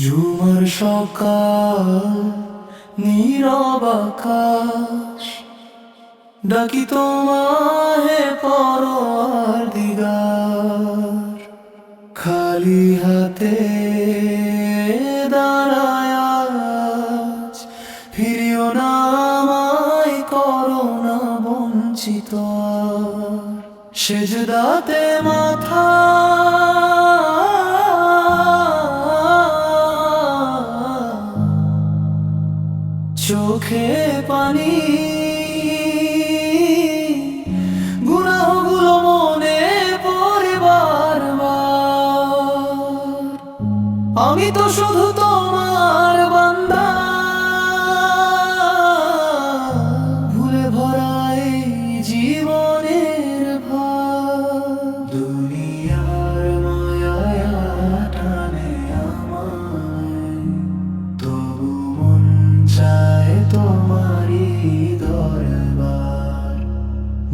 ঝুমার সকাল নীরব আকাশ, ডাকি তোমাহে পরওয়ার দিগার। খালি হাতে দাঁড়ায় আজ, ফিরিও না আমায়, করো না বঞ্চিত আর। সেজদাতে মাথা চোখে পানি, গুনাহগুলো মনে পড়ে বারবার। আমি তো শুধু তোমার বান্দা, ভুলে ভরা এই জীবনের ভার। দুনিয়ার মায়ায় টানে আমায়, তবু মন চায় তোমারই দরবার।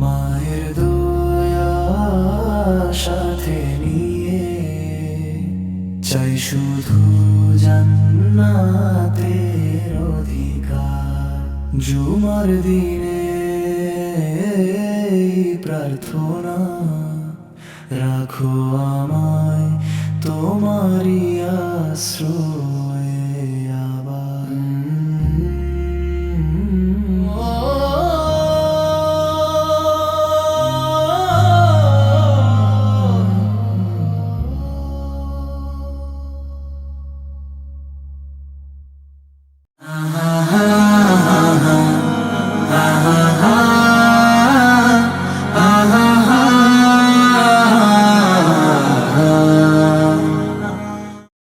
মায়ের দয়া সাথে নিয়ে চাই শুধু জান্নাতের অধিকার। জুমার দিনে প্রার্থনা, রাখো আমায় তোমারই আশ্রয়।